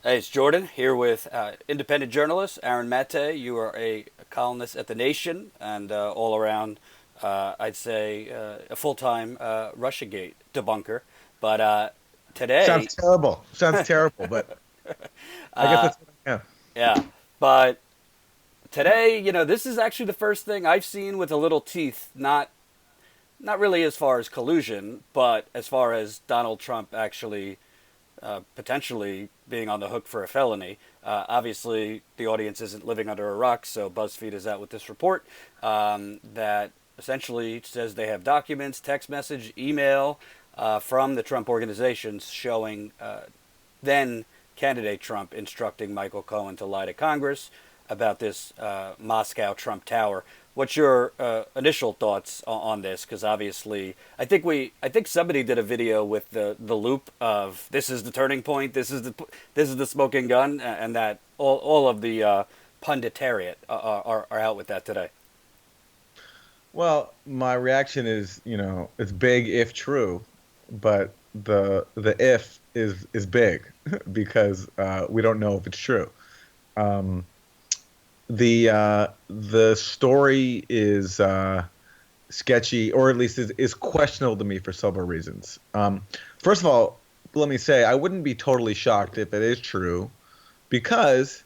Hey, it's Jordan here with independent journalist Aaron Mate. You are a columnist at The Nation and all around, I'd say, a full time RussiaGate debunker. But today, Sounds terrible. Sounds terrible, but I guess uh, that's what I am. yeah, but today, this is actually the first thing I've seen with a little teeth, not really as far as collusion, but as far as Donald Trump actually potentially being on the hook for a felony. Obviously, the audience isn't living under a rock, so BuzzFeed is out with this report that essentially says they have documents, text message, email from the Trump organizations showing then candidate Trump instructing Michael Cohen to lie to Congress about this Moscow Trump Tower. What's your initial thoughts on this? Because obviously, I think somebody did a video with the loop of this is the turning point, this is the smoking gun, and that all of the punditariat are out with that today. Well, my reaction is, it's big if true, but the if is big because we don't know if it's true. Um, the story is sketchy, or at least is questionable to me for several reasons. First of all, let me say I wouldn't be totally shocked if it is true because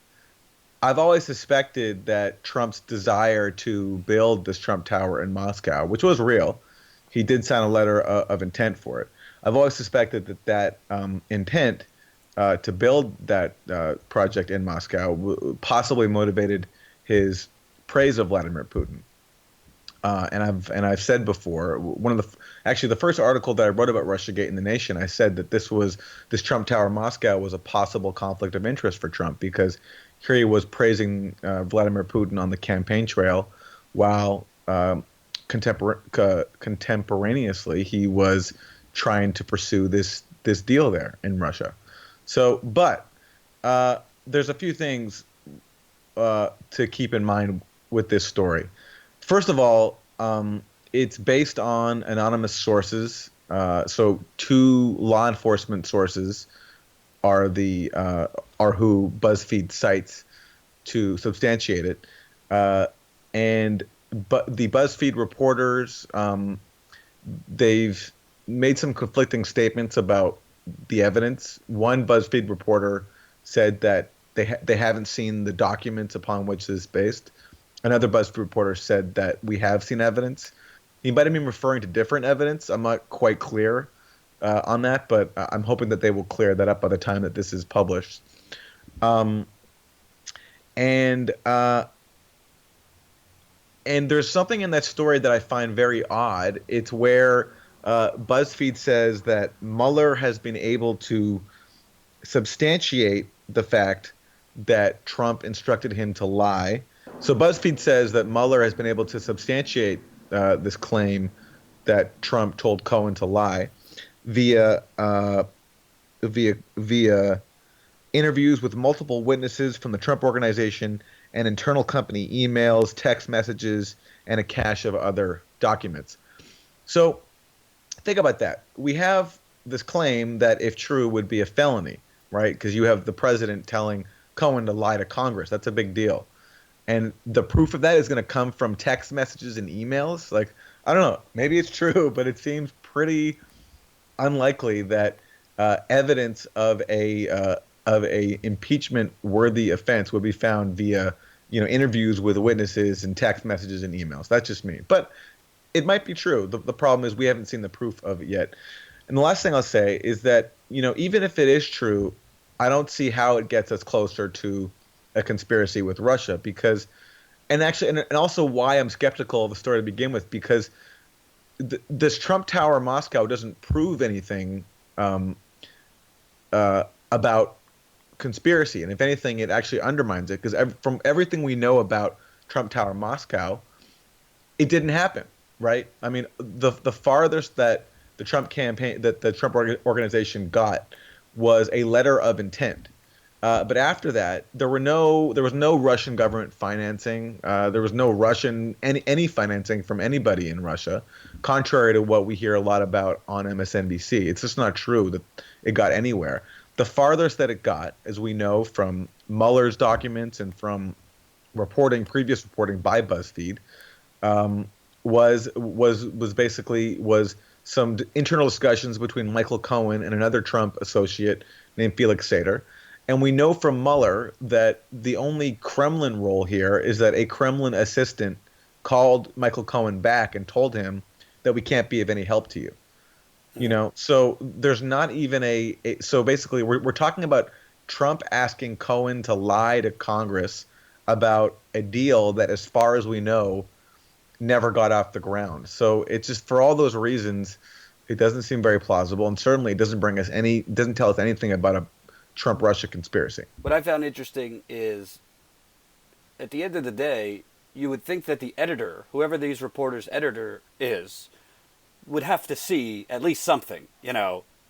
I've always suspected that Trump's desire to build this Trump Tower in Moscow, which was real, he did sign a letter of intent for it. I've always suspected that intent to build that project in Moscow possibly motivated his praise of Vladimir Putin. And I've said before, actually the first article that I wrote about RussiaGate in the Nation, I said that this Trump Tower in Moscow was a possible conflict of interest for Trump because here he was praising Vladimir Putin on the campaign trail, while contemporaneously he was trying to pursue this deal there in Russia. So, but there's a few things to keep in mind with this story. First of all, it's based on anonymous sources. So two law enforcement sources are who BuzzFeed cites to substantiate it. And but the BuzzFeed reporters, they've made some conflicting statements about the evidence. One BuzzFeed reporter said that they haven't seen the documents upon which this is based. Another BuzzFeed reporter said that we have seen evidence. He might have been referring to different evidence. I'm not quite clear on that, but I'm hoping that they will clear that up by the time that this is published. Um, and uh, and there's something in that story that I find very odd. It's where BuzzFeed says that Mueller has been able to substantiate the fact that Trump instructed him to lie. So BuzzFeed says that Mueller has been able to substantiate this claim that Trump told Cohen to lie via via interviews with multiple witnesses from the Trump organization and internal company emails, text messages, and a cache of other documents. So think about that. We have this claim that, if true, would be a felony, right? Because you have the president telling Cohen to lie to Congress. That's a big deal. And the proof of that is going to come from text messages and emails. Like, I don't know, maybe it's true, but it seems pretty unlikely that evidence of a impeachment worthy offense would be found via interviews with witnesses and text messages and emails. That's just me, but it might be true. The problem is we haven't seen the proof of it yet. And the last thing I'll say is that even if it is true, I don't see how it gets us closer to a conspiracy with Russia because, and actually, and also why I'm skeptical of the story to begin with, because this Trump Tower in Moscow doesn't prove anything um, about conspiracy, and if anything, it actually undermines it because from everything we know about Trump Tower in Moscow, it didn't happen, right? I mean, the farthest that the Trump organization got was a letter of intent. But after that, there was no Russian government financing. There was no Russian any financing from anybody in Russia, contrary to what we hear a lot about on MSNBC. It's just not true that it got anywhere. the farthest that it got, as we know from Mueller's documents and from previous reporting by BuzzFeed, um, was some internal discussions between Michael Cohen and another Trump associate named Felix Sater. And we know from Mueller that the only Kremlin role here is that a Kremlin assistant called Michael Cohen back and told him that we can't be of any help to you. You know, so there's not even so basically we're talking about Trump asking Cohen to lie to Congress about a deal that, as far as we know, never got off the ground. So it's just, for all those reasons, it doesn't seem very plausible, and certainly it doesn't tell us anything about a Trump-Russia conspiracy. What I found interesting is, at the end of the day, you would think that the editor, whoever these reporters' editor is, would have to see at least something,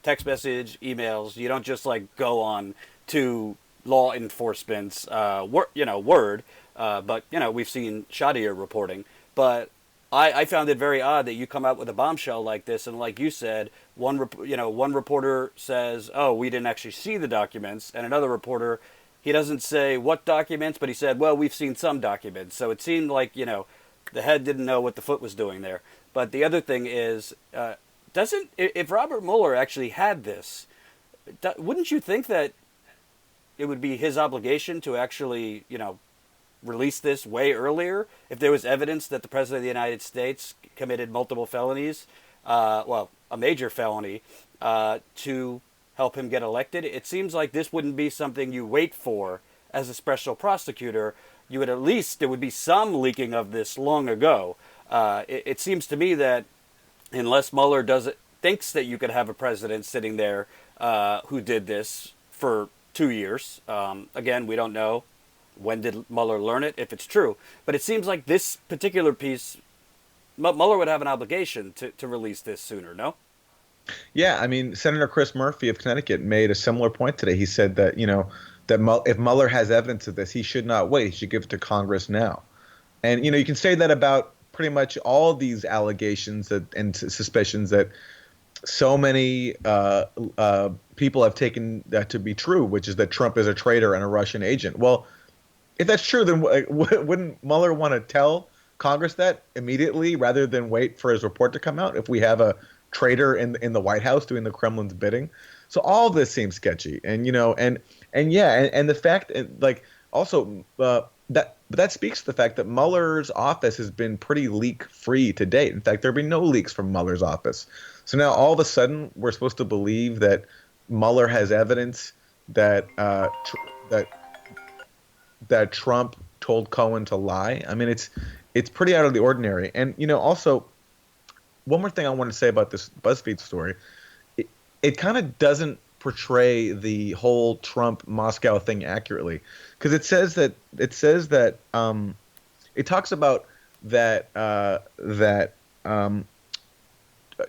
text message, emails. You don't just go on to law enforcement's word, but we've seen shoddier reporting. But I found it very odd that you come out with a bombshell like this, and like you said, one reporter says, "Oh, we didn't actually see the documents," and another reporter, he doesn't say what documents, but he said, "Well, we've seen some documents." So it seemed like the head didn't know what the foot was doing there. But the other thing is, if Robert Mueller actually had this, wouldn't you think that it would be his obligation to actually, release this way earlier if there was evidence that the President of the United States committed multiple felonies, a major felony, to help him get elected? It seems like this wouldn't be something you wait for as a special prosecutor. You would there would be some leaking of this long ago. It seems to me that unless Mueller thinks that you could have a president sitting there who did this for 2 years, again, we don't know when did Mueller learn it, if it's true. But it seems like this particular piece, Mueller would have an obligation to release this sooner, no? Yeah, I mean, Senator Chris Murphy of Connecticut made a similar point today. He said that, if Mueller has evidence of this, he should not wait. He should give it to Congress now. And, you can say that about pretty much all of these allegations and suspicions that so many people have taken that to be true, which is that Trump is a traitor and a Russian agent. Well, if that's true, then wouldn't Mueller want to tell Congress that immediately rather than wait for his report to come out if we have a traitor in the White House doing the Kremlin's bidding? So all of this seems sketchy. And, and the fact, also that speaks to the fact that Mueller's office has been pretty leak-free to date. In fact, there have been no leaks from Mueller's office. So now all of a sudden we're supposed to believe that Mueller has evidence that that Trump told Cohen to lie. I mean, it's pretty out of the ordinary. And also, one more thing I want to say about this BuzzFeed story, it kind of doesn't portray the whole Trump Moscow thing accurately, because it talks about that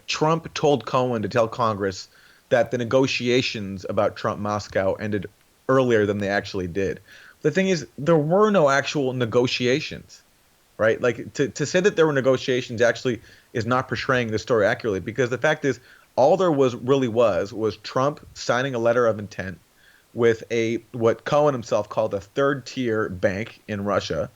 Trump told Cohen to tell Congress that the negotiations about Trump Moscow ended earlier than they actually did. The thing is, there were no actual negotiations, right? Like, to say that there were negotiations actually is not portraying the story accurately, because the fact is, all there was Trump signing a letter of intent with what Cohen himself called a third-tier bank in Russia.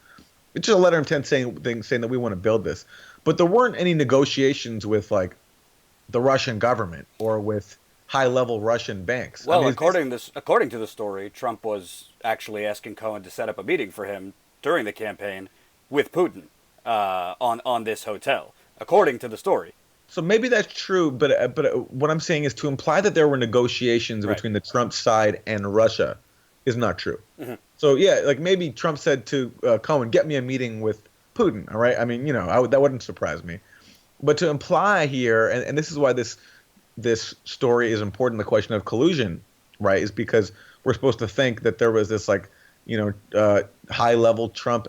It's just a letter of intent saying that we want to build this. But there weren't any negotiations with the Russian government or with high-level Russian banks. Well, according to the story, Trump was actually asking Cohen to set up a meeting for him during the campaign with Putin on this hotel, according to the story. So maybe that's true, but what I'm saying is, to imply that there were negotiations between the Trump side and Russia is not true. Mm-hmm. So yeah, maybe Trump said to Cohen, "Get me a meeting with Putin." All right, I mean, that wouldn't surprise me. But to imply here, and this is why this story is important, the question of collusion, right, is because we're supposed to think that there was this high-level Trump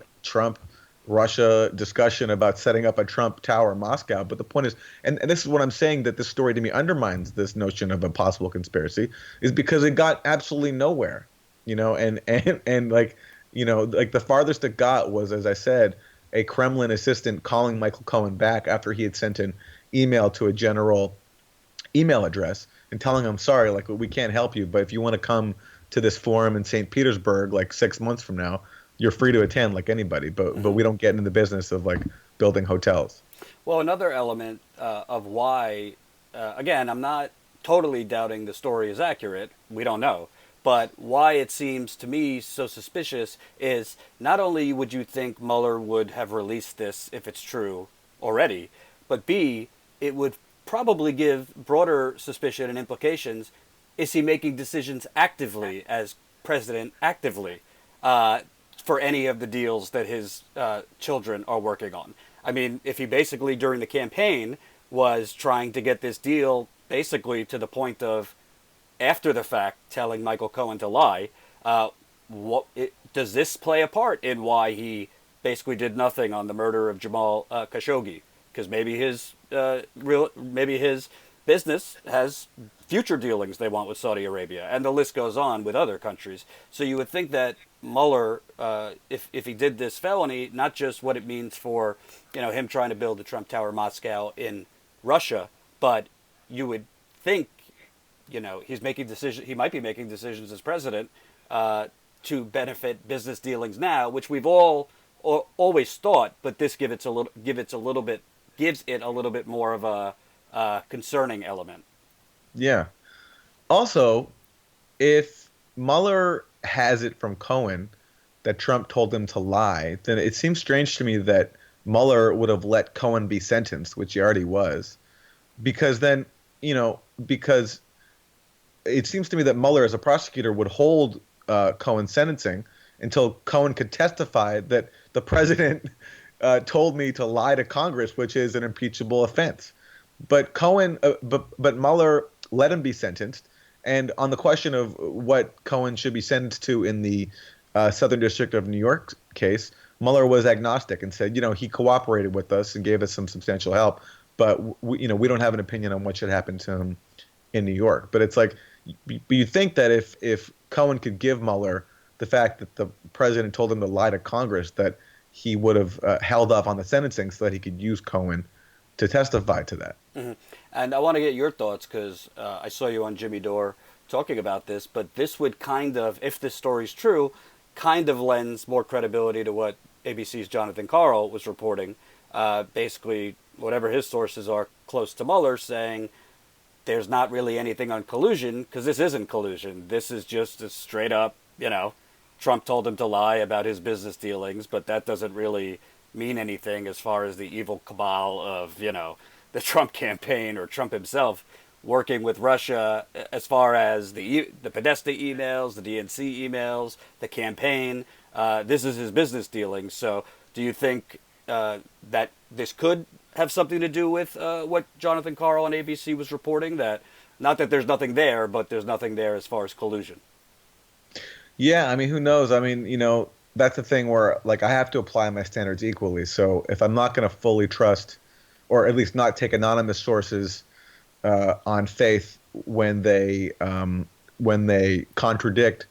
Russia discussion about setting up a Trump Tower in Moscow. But the point is, and this is what I'm saying, that this story to me undermines this notion of a possible conspiracy, is because it got absolutely nowhere, and the farthest it got was, as I said, a Kremlin assistant calling Michael Cohen back after he had sent an email to a general email address and telling them, sorry, like we can't help you, but if you want to come to this forum in St. Petersburg like 6 months from now, you're free to attend like anybody. But we don't get into the business of like building hotels. Well, another element of why, again, I'm not totally doubting the story is accurate. We don't know. But why it seems to me so suspicious is not only would you think Mueller would have released this if it's true already, but B, it would probably give broader suspicion and implications. Is he making decisions actively as president actively for any of the deals that his children are working on? I mean, if he basically during the campaign was trying to get this deal basically to the point of after the fact telling Michael Cohen to lie, does this play a part in why he basically did nothing on the murder of Jamal Khashoggi? Because maybe his business has future dealings they want with Saudi Arabia, and the list goes on with other countries. So you would think that Mueller, if he did this felony, not just what it means for him trying to build the Trump Tower Moscow in Russia, but you would think he's making decisions. He might be making decisions as president to benefit business dealings now, which we've all always thought, but this gives it a little bit more of a concerning element. Yeah. Also, if Mueller has it from Cohen that Trump told him to lie, then it seems strange to me that Mueller would have let Cohen be sentenced, which he already was, because then, because it seems to me that Mueller as a prosecutor would hold Cohen's sentencing until Cohen could testify that the president told me to lie to Congress, which is an impeachable offense. But but Mueller let him be sentenced. And on the question of what Cohen should be sentenced to in the Southern District of New York case, Mueller was agnostic and said, he cooperated with us and gave us some substantial help, but we don't have an opinion on what should happen to him in New York. But it's like, you think that if Cohen could give Mueller the fact that the president told him to lie to Congress, that he would have held up on the sentencing so that he could use Cohen to testify to that. Mm-hmm. And I want to get your thoughts because I saw you on Jimmy Dore talking about this, but this would kind of, if this story's true, kind of lends more credibility to what ABC's Jonathan Karl was reporting. Basically, whatever his sources are close to Mueller, saying there's not really anything on collusion because this isn't collusion. This is just a straight up, Trump told him to lie about his business dealings, but that doesn't really mean anything as far as the evil cabal of, the Trump campaign or Trump himself working with Russia as far as the Podesta emails, the DNC emails, the campaign. This is his business dealings. So do you think that this could have something to do with what Jonathan Karl on ABC was reporting? That not that there's nothing there, but there's nothing there as far as collusion. Yeah, I mean, who knows? I mean, that's the thing where, like, I have to apply my standards equally. So if I'm not going to fully trust, or at least not take anonymous sources on faith when they contradict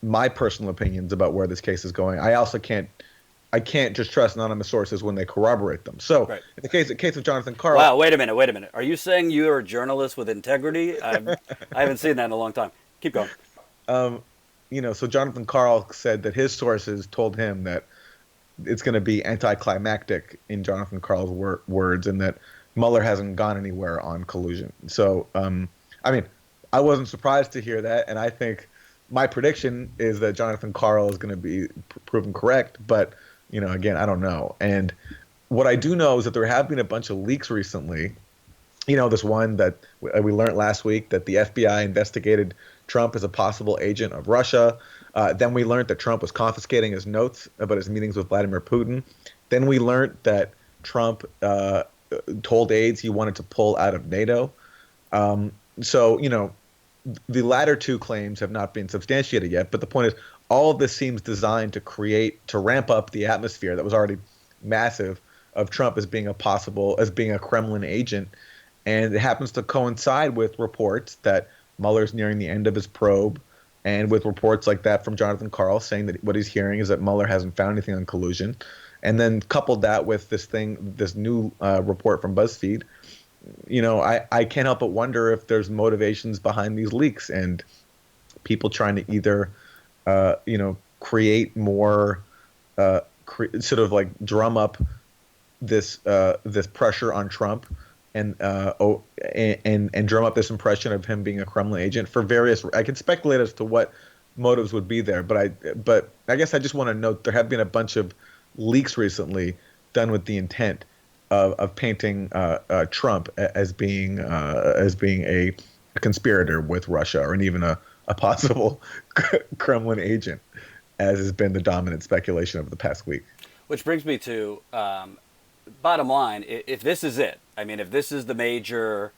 my personal opinions about where this case is going, I can't just trust anonymous sources when they corroborate them. So right. In the case of Jonathan Karl. Wow, wait a minute. Are you saying you are a journalist with integrity? I haven't seen that in a long time. Keep going. So Jonathan Karl said that his sources told him that it's going to be anticlimactic in Jonathan Karl's words, and that Mueller hasn't gone anywhere on collusion. So, I wasn't surprised to hear that, and I think my prediction is that Jonathan Karl is going to be proven correct. But, again, I don't know. And what I do know is that there have been a bunch of leaks recently. This one that we learned last week, that the FBI investigated Trump as a possible agent of Russia. Then we learned that Trump was confiscating his notes about his meetings with Vladimir Putin. Then we learned that Trump told aides he wanted to pull out of NATO. The latter two claims have not been substantiated yet. But the point is, all of this seems designed to ramp up the atmosphere that was already massive of Trump as being a Kremlin agent. And it happens to coincide with reports that Mueller's nearing the end of his probe, and with reports like that from Jonathan Karl saying that what he's hearing is that Mueller hasn't found anything on collusion. And then coupled that with this new report from BuzzFeed I can't help but wonder if there's motivations behind these leaks and people trying to either, create more, sort of like drum up this pressure on Trump and drum up this impression of him being a Kremlin agent for various. I can speculate as to what motives would be there, but I guess I just want to note there have been a bunch of leaks recently done with the intent of painting Trump as being a conspirator with Russia or even a possible Kremlin agent, as has been the dominant speculation of the past week. Which brings me to bottom line: if this is it, I mean, if this is the major,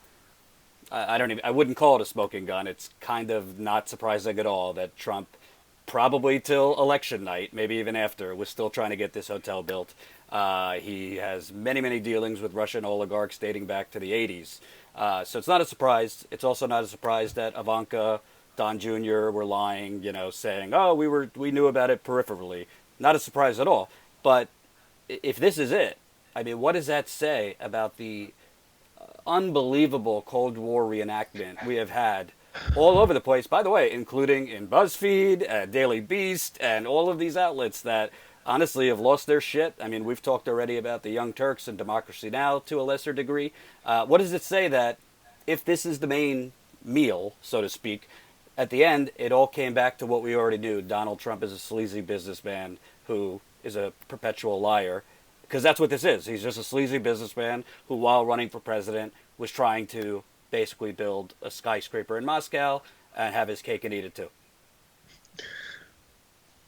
I wouldn't call it a smoking gun. It's kind of not surprising at all that Trump, probably till election night, maybe even after, was still trying to get this hotel built. He has many, many dealings with Russian oligarchs dating back to the 80s. So it's not a surprise. It's also not a surprise that Ivanka, Don Jr. were lying, saying, "Oh, we knew about it peripherally." Not a surprise at all. But if this is it, I mean, what does that say about the unbelievable Cold War reenactment we have had all over the place, by the way, including in BuzzFeed, Daily Beast, and all of these outlets that honestly have lost their shit. I mean, we've talked already about the Young Turks and Democracy Now! To a lesser degree. What does it say that if this is the main meal, so to speak, at the end, it all came back to what we already knew. Donald Trump is a sleazy businessman who is a perpetual liar. Because that's what this is. He's just a sleazy businessman who, while running for president, was trying to basically build a skyscraper in Moscow and have his cake and eat it too.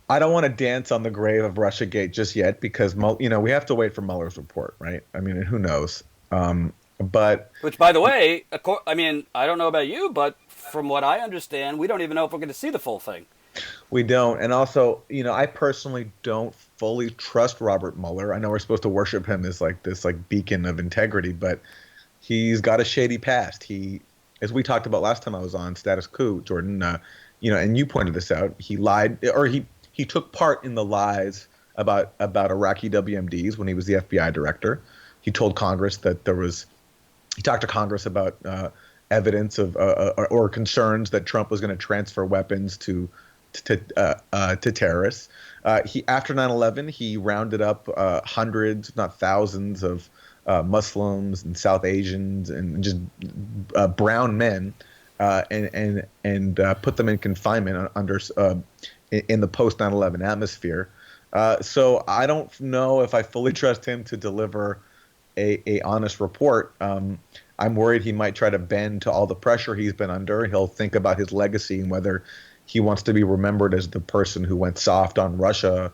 I don't want to dance on the grave of RussiaGate just yet because, we have to wait for Mueller's report, right? I mean, who knows? Which, by the way, I mean, I don't know about you, but from what I understand, we don't even know if we're going to see the full thing. We don't. And also, I personally don't fully trust Robert Mueller. I know we're supposed to worship him as like this beacon of integrity, but he's got a shady past. He, as we talked about last time I was on Status Coup, Jordan, and you pointed this out, he lied, or he took part in the lies about Iraqi WMDs when he was the FBI director. He told Congress that he talked to Congress about evidence of or concerns that Trump was going to transfer weapons to terrorists. After 9/11, he rounded up hundreds, if not thousands, of Muslims and South Asians and just brown men, and put them in confinement under in the post 9/11 atmosphere. So I don't know if I fully trust him to deliver a honest report. I'm worried he might try to bend to all the pressure he's been under. He'll think about his legacy and whether he wants to be remembered as the person who went soft on Russia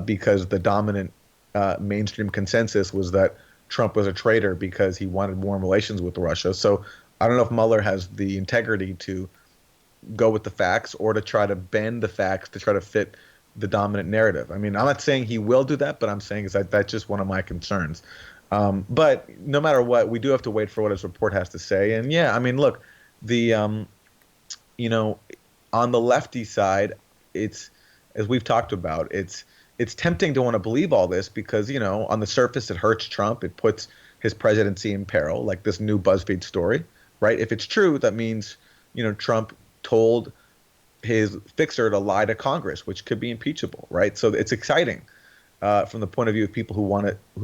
because the dominant mainstream consensus was that Trump was a traitor because he wanted warm relations with Russia. So I don't know if Mueller has the integrity to go with the facts or to try to bend the facts to try to fit the dominant narrative. I mean, I'm not saying he will do that, but I'm saying is that that's just one of my concerns. But no matter what, we do have to wait for what his report has to say. And yeah, I mean, look, the on the lefty side, it's, as we've talked about, it's tempting to want to believe all this because, on the surface it hurts Trump. It puts his presidency in peril, like this new BuzzFeed story, right? If it's true, that means, Trump told his fixer to lie to Congress, which could be impeachable, right? So it's exciting from the point of view of people who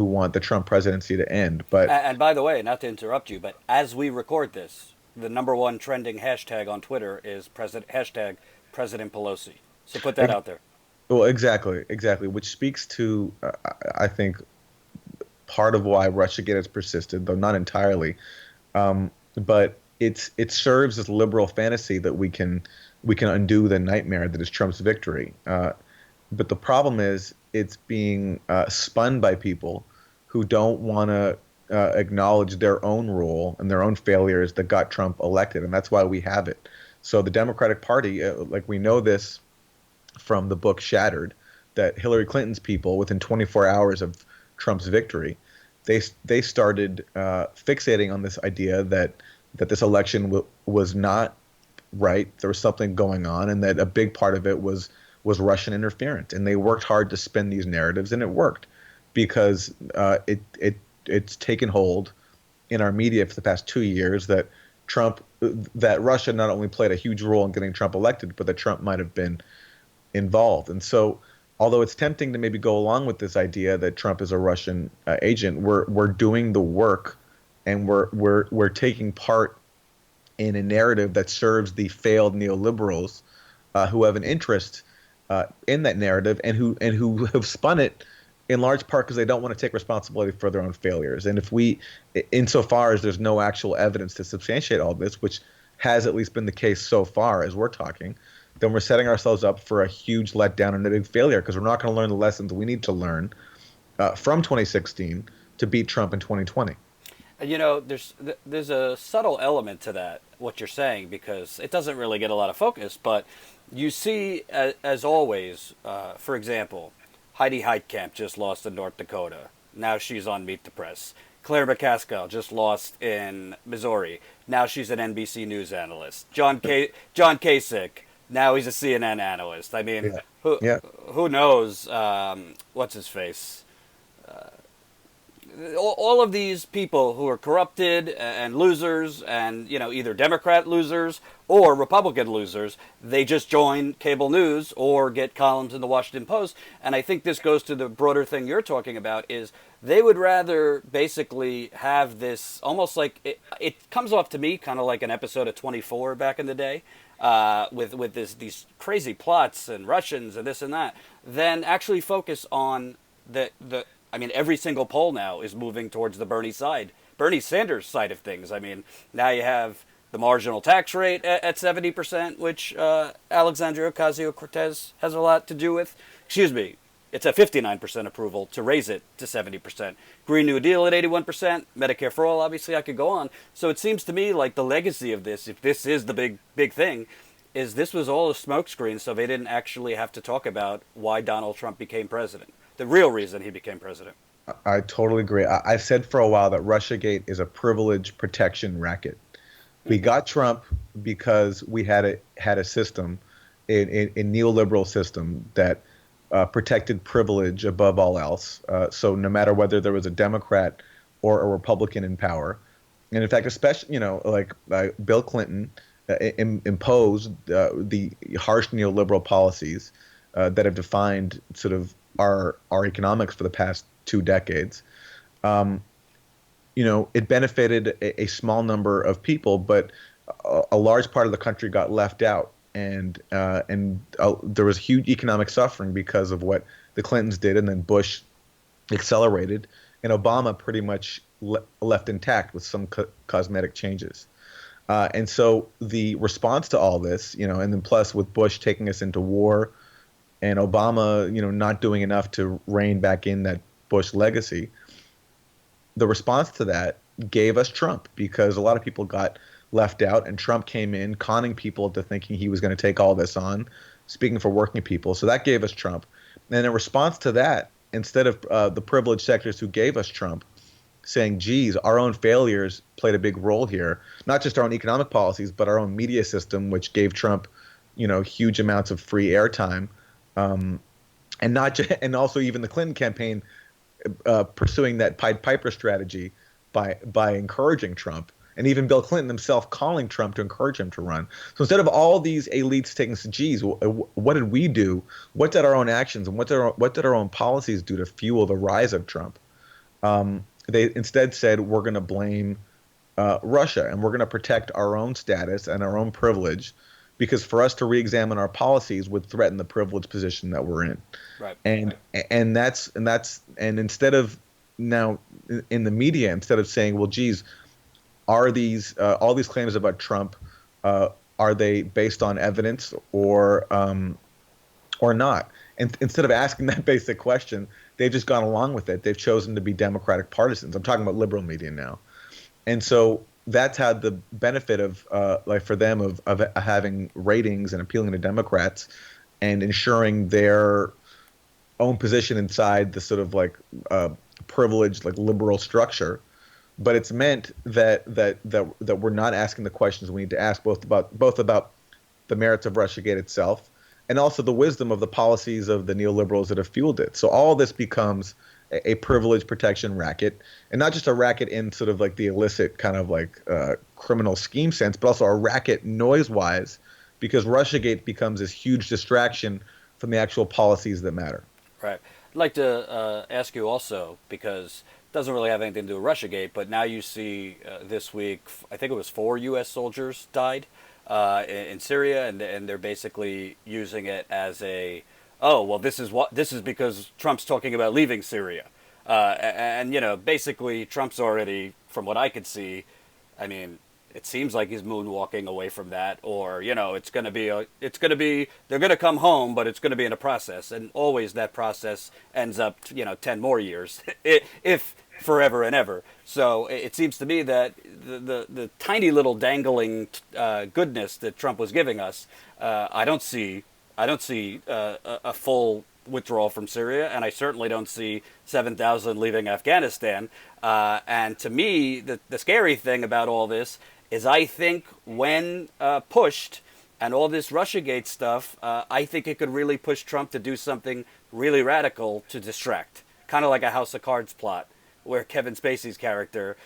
want the Trump presidency to end. But and by the way, not to interrupt you, but as we record this, the number one trending hashtag on Twitter is hashtag President Pelosi. So put that out there. Well, exactly, which speaks to, I think, part of why RussiaGate has persisted, though not entirely. But it serves as liberal fantasy that we can undo the nightmare that is Trump's victory. But the problem is it's being spun by people who don't want to acknowledge their own role and their own failures that got Trump elected, and that's why we have it. So the Democratic Party, we know this from the book Shattered, that Hillary Clinton's people, within 24 hours of Trump's victory, they started fixating on this idea that this election was not right. There was something going on, and that a big part of it was Russian interference. And they worked hard to spin these narratives, and it worked because it's taken hold in our media for the past 2 years that that Russia not only played a huge role in getting Trump elected, but that Trump might have been involved. And so, although it's tempting to maybe go along with this idea that Trump is a Russian agent, we're doing the work, and we're taking part in a narrative that serves the failed neoliberals who have an interest in that narrative, and who have spun it in large part because they don't want to take responsibility for their own failures. And if we, insofar as there's no actual evidence to substantiate all this, which has at least been the case so far as we're talking, then we're setting ourselves up for a huge letdown and a big failure, because we're not going to learn the lessons we need to learn from 2016 to beat Trump in 2020. You know, there's a subtle element to that, what you're saying, because it doesn't really get a lot of focus, but you see, as always, for example, Heidi Heitkamp just lost in North Dakota. Now she's on Meet the Press. Claire McCaskill just lost in Missouri. Now she's an NBC News analyst. John Kasich, now he's a CNN analyst. I mean, who knows what's his face? All of these people who are corrupted and losers, and either Democrat losers or Republican losers, they just join cable news or get columns in the Washington Post. And I think this goes to the broader thing you're talking about, is they would rather basically have this almost like it comes off to me kind of like an episode of 24 back in the day, with these crazy plots and Russians and this and that, than actually focus on the I mean, every single poll now is moving towards the Bernie Sanders side of things. I mean, now you have the marginal tax rate at 70%, which Alexandria Ocasio-Cortez has a lot to do with. Excuse me, it's at 59% approval to raise it to 70%. Green New Deal at 81%, Medicare for all, obviously I could go on. So it seems to me like the legacy of this, if this is the big thing, is this was all a smokescreen, so they didn't actually have to talk about why Donald Trump became president. The real reason he became president. I totally agree. I've said for a while that RussiaGate is a privilege protection racket. We got Trump because we had a system, a neoliberal system that protected privilege above all else. So no matter whether there was a Democrat or a Republican in power, and in fact, especially like Bill Clinton imposed the harsh neoliberal policies that have defined sort of our economics for the past 2 decades. It benefited a small number of people, but a large part of the country got left out, and there was huge economic suffering because of what the Clintons did, and then Bush accelerated, and Obama pretty much left intact with some cosmetic changes. And so the response to all this, and then plus with Bush taking us into war, and Obama, not doing enough to rein back in that Bush legacy, the response to that gave us Trump, because a lot of people got left out, and Trump came in conning people into thinking he was going to take all this on, speaking for working people. So that gave us Trump. And in response to that, instead of the privileged sectors who gave us Trump saying, geez, our own failures played a big role here, not just our own economic policies, but our own media system, which gave Trump, huge amounts of free airtime. And also even the Clinton campaign pursuing that Pied Piper strategy by encouraging Trump, and even Bill Clinton himself calling Trump to encourage him to run. So instead of all these elites taking, geez, what did we do? What did our own actions and what did our own policies do to fuel the rise of Trump? They instead said, we're going to blame Russia, and we're going to protect our own status and our own privilege, because for us to re-examine our policies would threaten the privileged position that we're in. Right. And instead of now in the media, instead of saying, well, geez, are these all these claims about Trump, are they based on evidence or not? And instead of asking that basic question, they've just gone along with it. They've chosen to be Democratic partisans. I'm talking about liberal media now. And so that's had the benefit of, for them of having ratings and appealing to Democrats and ensuring their own position inside the sort of privileged liberal structure. But it's meant that we're not asking the questions we need to ask, both about the merits of RussiaGate itself and also the wisdom of the policies of the neoliberals that have fueled it. So all this becomes a privilege protection racket, and not just a racket in sort of like the illicit kind of like criminal scheme sense, but also a racket noise-wise, because RussiaGate becomes this huge distraction from the actual policies that matter. Right. I'd like to ask you also, because it doesn't really have anything to do with RussiaGate, but now you see this week, I think it was 4 U.S. soldiers died in Syria, and they're basically using it as a, oh, well, this is because Trump's talking about leaving Syria. And, basically, Trump's already, from what I could see, I mean, it seems like he's moonwalking away from that, or they're going to come home, but it's going to be in a process, and always that process ends up 10 more years, if forever and ever. So it seems to me that the tiny little dangling goodness that Trump was giving us, I don't see a full withdrawal from Syria, and I certainly don't see 7,000 leaving Afghanistan. And to me, the scary thing about all this is I think when pushed, and all this RussiaGate stuff, I think it could really push Trump to do something really radical to distract, kind of like a House of Cards plot, where Kevin Spacey's character,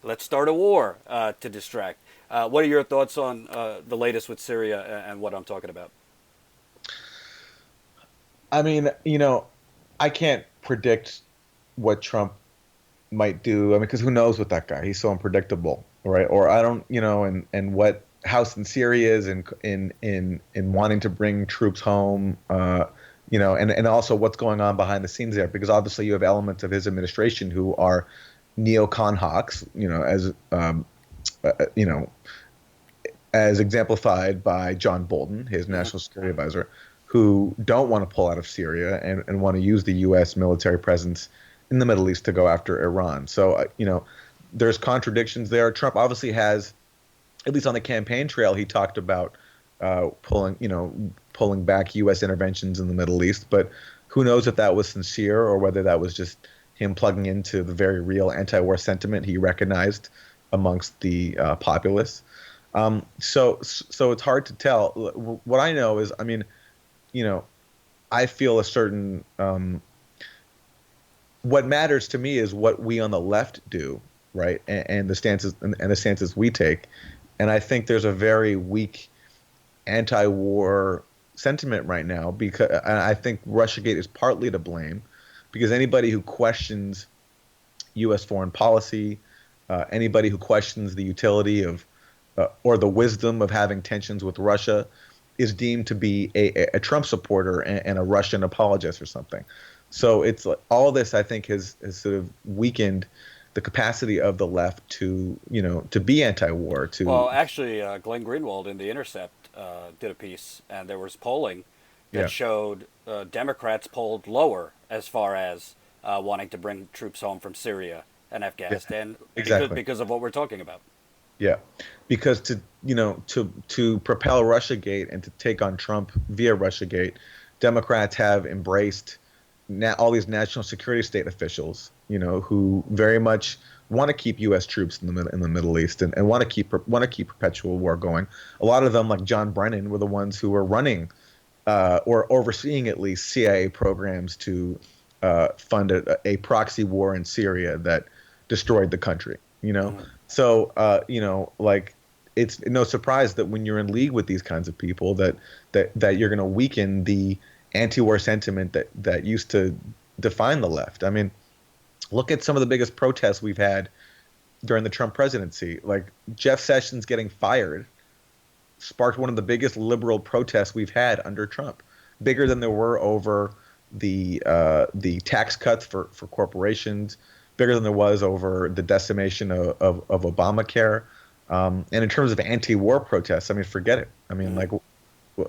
let's start a war to distract. What are your thoughts on the latest with Syria and what I'm talking about? I mean, I can't predict what Trump might do. I mean, because who knows with that guy? He's so unpredictable, right? Or I don't, and what House in Syria is in wanting to bring troops home, and also what's going on behind the scenes there, because obviously you have elements of his administration who are neocon hawks, as exemplified by John Bolton, his national security advisor, who don't want to pull out of Syria and want to use the U.S. military presence in the Middle East to go after Iran. So, there's contradictions there. Trump obviously has, at least on the campaign trail, he talked about pulling back U.S. interventions in the Middle East. But who knows if that was sincere or whether that was just him plugging into the very real anti-war sentiment he recognized amongst the populace. So it's hard to tell. What I know is, I mean, I feel a certain. What matters to me is what we on the left do, right, and the stances we take, and I think there's a very weak anti-war sentiment right now, because I think RussiaGate is partly to blame, because anybody who questions U.S. foreign policy, anybody who questions the utility of or the wisdom of having tensions with Russia, is deemed to be a Trump supporter and a Russian apologist or something. So it's like, all this, I think, has sort of weakened the capacity of the left to be anti-war. Well, actually, Glenn Greenwald in The Intercept did a piece, and there was polling that showed Democrats polled lower as far as wanting to bring troops home from Syria and Afghanistan, exactly, because of what we're talking about. Yeah, because to propel RussiaGate and to take on Trump via RussiaGate, Democrats have embraced all these national security state officials, who very much want to keep U.S. troops in the Middle East and want to keep perpetual war going. A lot of them, like John Brennan, were the ones who were running or overseeing at least CIA programs to fund a proxy war in Syria that destroyed the country. So like, it's no surprise that when you're in league with these kinds of people, that you're going to weaken the anti-war sentiment that used to define the left. I mean, look at some of the biggest protests we've had during the Trump presidency. Like, Jeff Sessions getting fired sparked one of the biggest liberal protests we've had under Trump, bigger than there were over the tax cuts for corporations, bigger than there was over the decimation of Obamacare. And in terms of anti-war protests, I mean, forget it. I mean,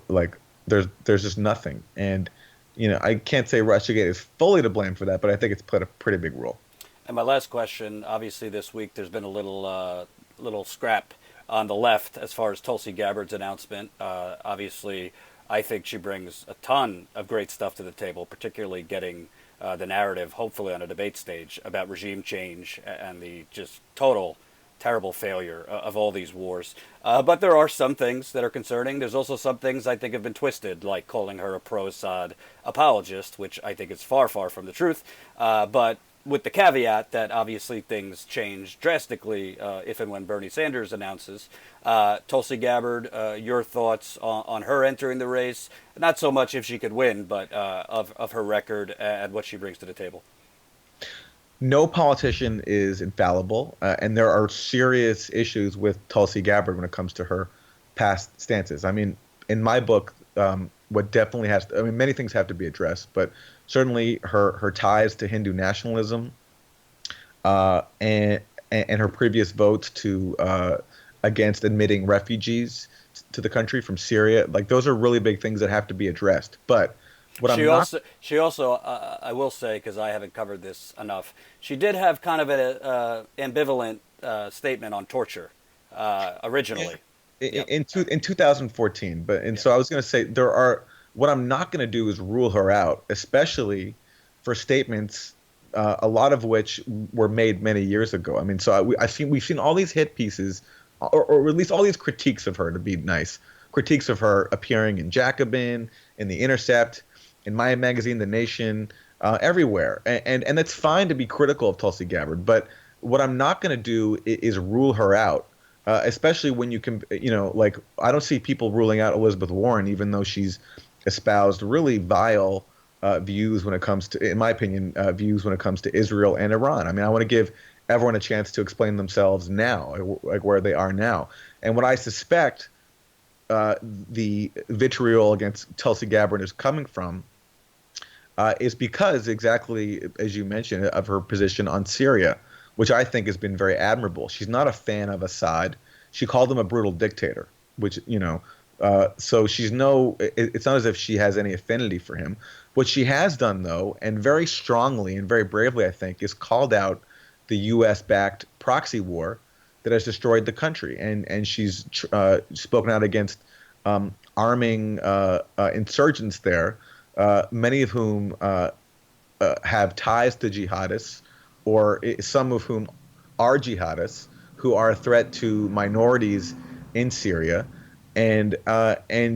like there's just nothing. And I can't say RussiaGate is fully to blame for that, but I think it's played a pretty big role. And my last question, obviously this week there's been a little scrap on the left as far as Tulsi Gabbard's announcement. Obviously, I think she brings a ton of great stuff to the table, particularly getting the narrative, hopefully on a debate stage, about regime change and the just total terrible failure of all these wars. But there are some things that are concerning. There's also some things I think have been twisted, like calling her a pro-Assad apologist, which I think is far, far from the truth. But with the caveat that obviously things change drastically if and when Bernie Sanders announces. Tulsi Gabbard, your thoughts on her entering the race? Not so much if she could win, but of her record and what she brings to the table. No politician is infallible, and there are serious issues with Tulsi Gabbard when it comes to her past stances. I mean, in my book, what definitely has to, I mean, many things have to be addressed, but certainly her ties to Hindu nationalism, and her previous votes to against admitting refugees to the country from Syria, like those are really big things that have to be addressed. But what I'm not She also, I will say, because I haven't covered this enough, she did have kind of an ambivalent statement on torture originally. Yep. in 2014, so I was going to say what I'm not going to do is rule her out, especially for statements, a lot of which were made many years ago. I mean, so we've seen all these hit pieces, or at least all these critiques of her, to be nice, critiques of her appearing in Jacobin, in The Intercept, in my magazine, The Nation, everywhere, and it's fine to be critical of Tulsi Gabbard, but what I'm not going to do is rule her out. Especially when you can, like I don't see people ruling out Elizabeth Warren, even though she's espoused really vile views when it comes to, in my opinion, views when it comes to Israel and Iran. I mean, I want to give everyone a chance to explain themselves now, like where they are now. And what I suspect the vitriol against Tulsi Gabbard is coming from is because, exactly as you mentioned, of her position on Syria, which I think has been very admirable. She's not a fan of Assad. She called him a brutal dictator, which, so it's not as if she has any affinity for him. What she has done, though, and very strongly and very bravely, I think, is called out the U.S.-backed proxy war that has destroyed the country. And she's spoken out against arming insurgents there, many of whom have ties to jihadists, or some of whom are jihadists who are a threat to minorities in Syria, and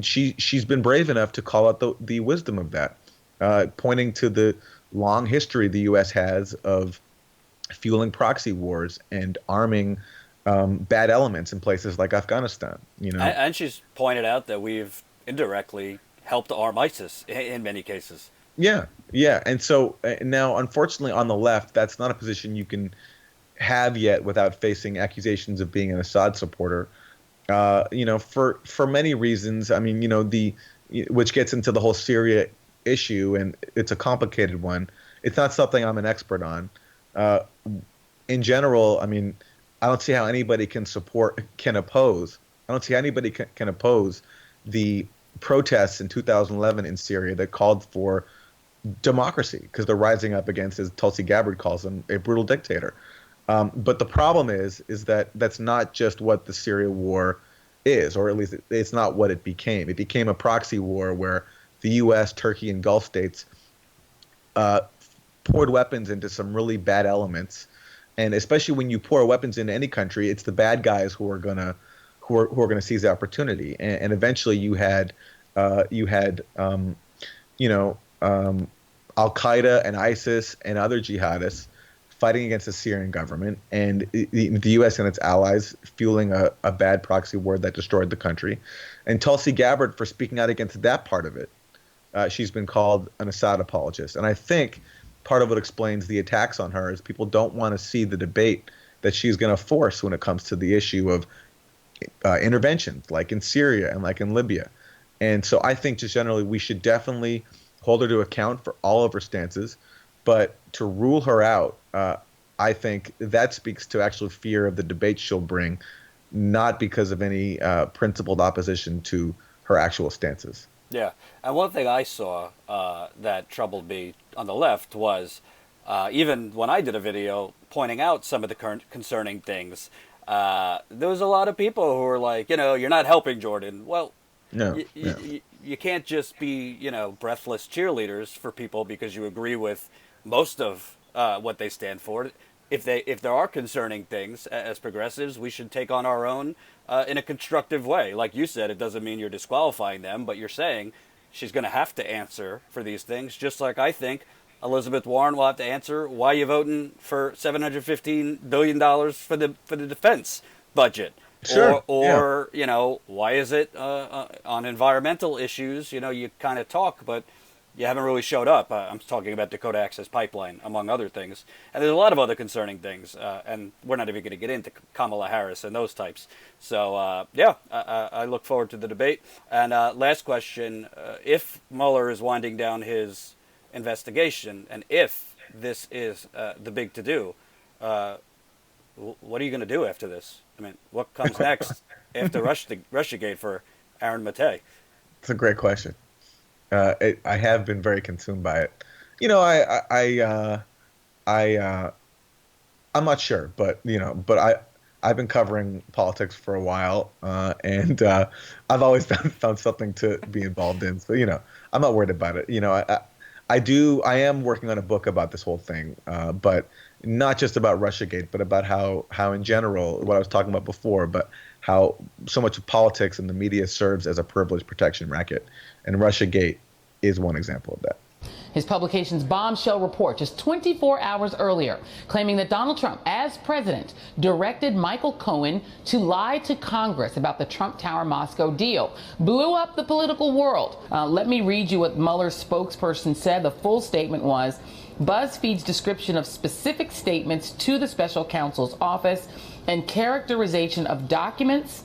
she's been brave enough to call out the wisdom of that, pointing to the long history the U.S. has of fueling proxy wars and arming bad elements in places like Afghanistan. And she's pointed out that we've indirectly helped arm ISIS in many cases. Yeah, yeah. And so now, unfortunately, on the left, that's not a position you can have yet without facing accusations of being an Assad supporter. For many reasons. I mean, which gets into the whole Syria issue, and it's a complicated one. It's not something I'm an expert on. In general, I mean, I don't see how anybody can oppose. I don't see how anybody can oppose the protests in 2011 in Syria that called for democracy, because they're rising up against, as Tulsi Gabbard calls him, a brutal dictator. But the problem is that that's not just what the Syria war is, or at least it's not what it became. It became a proxy war where the U.S., Turkey, and Gulf states poured weapons into some really bad elements, and especially when you pour weapons into any country, it's the bad guys who are gonna seize the opportunity. And eventually, you had Al Qaeda and ISIS and other jihadists fighting against the Syrian government, and the U.S. and its allies fueling a bad proxy war that destroyed the country. And Tulsi Gabbard, for speaking out against that part of it, she's been called an Assad apologist. And I think part of what explains the attacks on her is people don't want to see the debate that she's going to force when it comes to the issue of interventions, like in Syria and like in Libya. And so I think just generally we should definitely hold her to account for all of her stances, but to rule her out, I think that speaks to actual fear of the debate she'll bring, not because of any principled opposition to her actual stances. Yeah, and one thing I saw that troubled me on the left was even when I did a video pointing out some of the current concerning things, there was a lot of people who were like, you're not helping Jordan. Well, No, you can't just be, breathless cheerleaders for people because you agree with most of what they stand for. if there are concerning things as progressives, we should take on our own in a constructive way. Like you said, it doesn't mean you're disqualifying them, but you're saying she's going to have to answer for these things, just like I think Elizabeth Warren will have to answer why you voting for $715 billion for the defense budget. Sure. Or you know, why is it on environmental issues, you know, you kind of talk, but you haven't really showed up. I'm talking about Dakota Access Pipeline, among other things. And there's a lot of other concerning things, and we're not even going to get into Kamala Harris and those types. So, I look forward to the debate. And last question, if Mueller is winding down his investigation, and if this is the big to-do, what are you going to do after this? I mean, what comes next after RussiaGate for Aaron Matei? It's a great question. I have been very consumed by it. You know, I'm not sure, but I've been covering politics for a while, and I've always found something to be involved in. So I'm not worried about it. I am working on a book about this whole thing, but not just about RussiaGate, but about how in general, what I was talking about before, but how so much of politics and the media serves as a privilege protection racket. And RussiaGate is one example of that. His publication's bombshell report just 24 hours earlier, claiming that Donald Trump, as president, directed Michael Cohen to lie to Congress about the Trump Tower Moscow deal, blew up the political world. Let me read you what Mueller's spokesperson said. The full statement was, BuzzFeed's description of specific statements to the special counsel's office and characterization of documents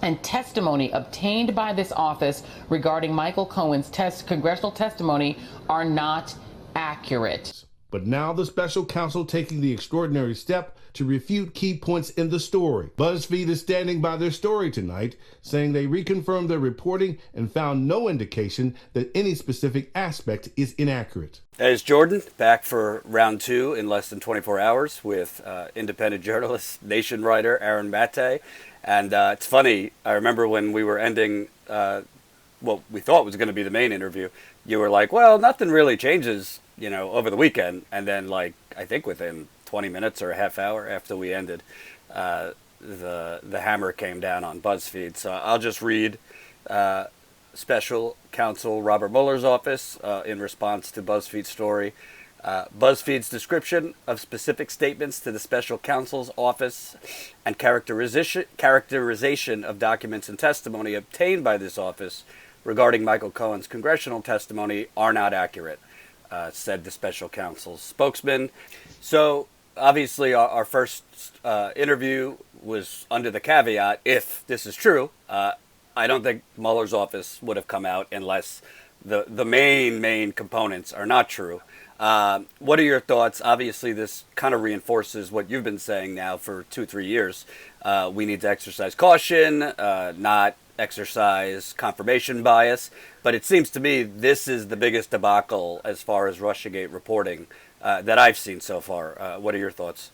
and testimony obtained by this office regarding Michael Cohen's congressional testimony are not accurate. But now the special counsel taking the extraordinary step to refute key points in the story. BuzzFeed is standing by their story tonight, saying they reconfirmed their reporting and found no indication that any specific aspect is inaccurate. That is Jordan, back for round two in less than 24 hours with independent journalist, Nation writer Aaron Matei. And it's funny, I remember when we were ending what we thought was going to be the main interview, you were like, well, nothing really changes, over the weekend. And then, I think within 20 minutes or a half hour after we ended, the hammer came down on BuzzFeed. So I'll just read Special Counsel Robert Mueller's office in response to BuzzFeed's story. BuzzFeed's description of specific statements to the special counsel's office and characterization of documents and testimony obtained by this office regarding Michael Cohen's congressional testimony are not accurate, said the special counsel's spokesman. So obviously our first interview was under the caveat, if this is true, I don't think Mueller's office would have come out unless the main components are not true. What are your thoughts? Obviously, this kind of reinforces what you've been saying now for 2-3 years. We need to exercise caution, not exercise confirmation bias. But it seems to me this is the biggest debacle as far as RussiaGate reporting that I've seen so far. What are your thoughts?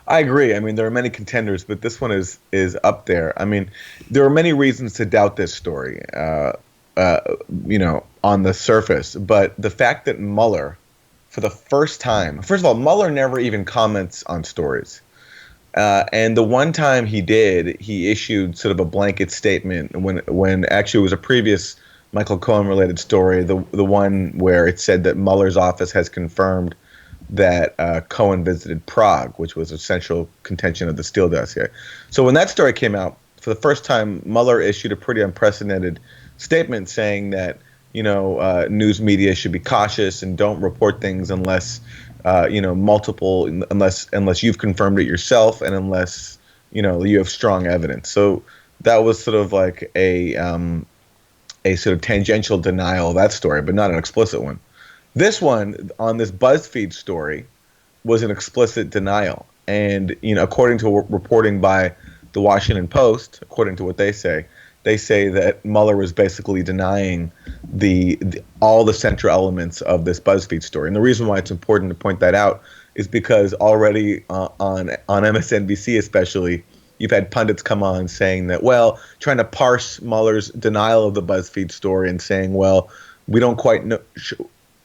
I agree. I mean, there are many contenders, but this one is up there. I mean, there are many reasons to doubt this story, on the surface. But the fact that Mueller, for the first time, first of all, Mueller never even comments on stories. And the one time he did, he issued sort of a blanket statement when actually it was a previous Michael Cohen-related story, the one where it said that Mueller's office has confirmed that Cohen visited Prague, which was a central contention of the Steele dossier. So when that story came out, for the first time, Mueller issued a pretty unprecedented statement saying that news media should be cautious and don't report things unless unless you've confirmed it yourself and unless you have strong evidence. So that was sort of like a sort of tangential denial of that story, but not an explicit one. This one on this BuzzFeed story was an explicit denial, and according to reporting by the Washington Post, according to what they say that Mueller was basically denying all the central elements of this BuzzFeed story. And the reason why it's important to point that out is because already on MSNBC especially, you've had pundits come on saying that, trying to parse Mueller's denial of the BuzzFeed story and saying, we don't quite know,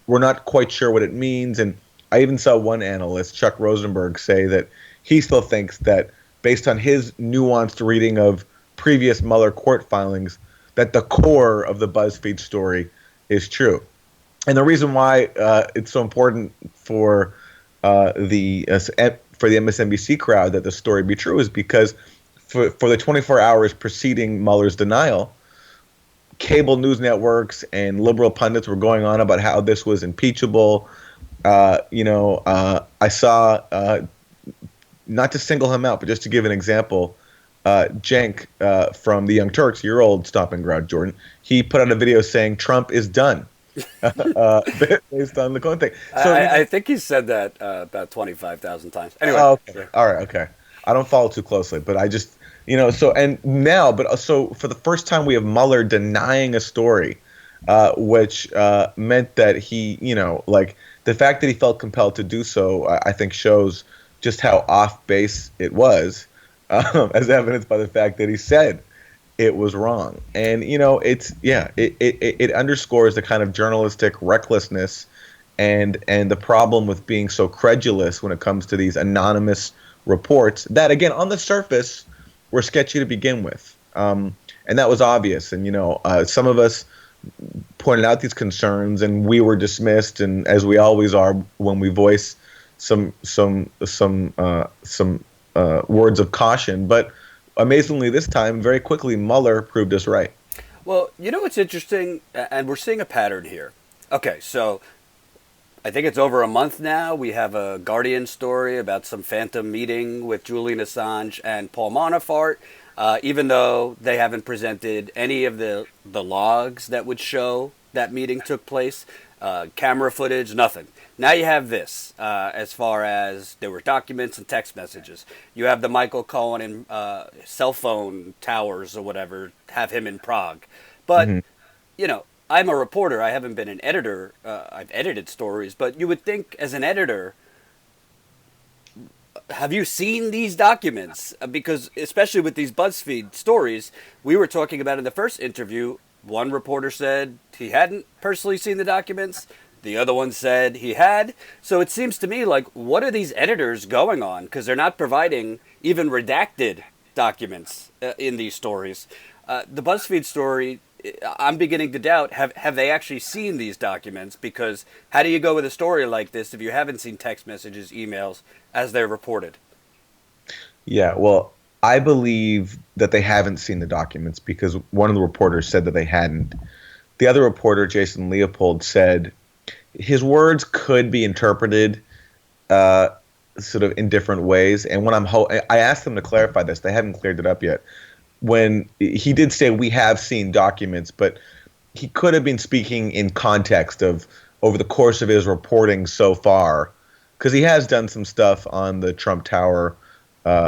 we're not quite sure what it means. And I even saw one analyst, Chuck Rosenberg, say that he still thinks that, based on his nuanced reading of previous Mueller court filings, that the core of the BuzzFeed story is true. And the reason why it's so important for the MSNBC crowd that the story be true is because for the 24 hours preceding Mueller's denial, cable news networks and liberal pundits were going on about how this was impeachable. I saw, not to single him out, but just to give an example, Cenk from the Young Turks, your old stomping ground, Jordan, he put out a video saying Trump is done. Based on the Cohen thing. So I think he said that about 25,000 times. Anyway. okay. Sure. All right. Okay. I don't follow too closely, but I just, so for the first time we have Mueller denying a story, which meant that he, the fact that he felt compelled to do so, I think shows just how off base it was, as evidenced by the fact that he said it was wrong. And, it underscores the kind of journalistic recklessness and the problem with being so credulous when it comes to these anonymous reports that, again, on the surface were sketchy to begin with. And that was obvious. And, some of us pointed out these concerns and we were dismissed, and as we always are when we voice some words of caution. But amazingly, this time, very quickly, Mueller proved us right. Well, what's interesting, and we're seeing a pattern here. Okay, so I think it's over a month now. We have a Guardian story about some phantom meeting with Julian Assange and Paul Manafort, even though they haven't presented any of the logs that would show that meeting took place, camera footage, nothing. Now you have this, as far as there were documents and text messages. You have the Michael Cohen and cell phone towers or whatever, have him in Prague. But, I'm a reporter. I haven't been an editor. I've edited stories. But you would think, as an editor, have you seen these documents? Because especially with these BuzzFeed stories, we were talking about in the first interview, one reporter said he hadn't personally seen the documents. The other one said he had. So it seems to me like, what are these editors going on? Because they're not providing even redacted documents in these stories. The BuzzFeed story, I'm beginning to doubt, have they actually seen these documents? Because how do you go with a story like this if you haven't seen text messages, emails, as they're reported? Yeah, well, I believe that they haven't seen the documents because one of the reporters said that they hadn't. The other reporter, Jason Leopold, said his words could be interpreted sort of in different ways. And when I asked them to clarify this, they haven't cleared it up yet. When he did say we have seen documents, but he could have been speaking in context of over the course of his reporting so far, because he has done some stuff on the Trump Tower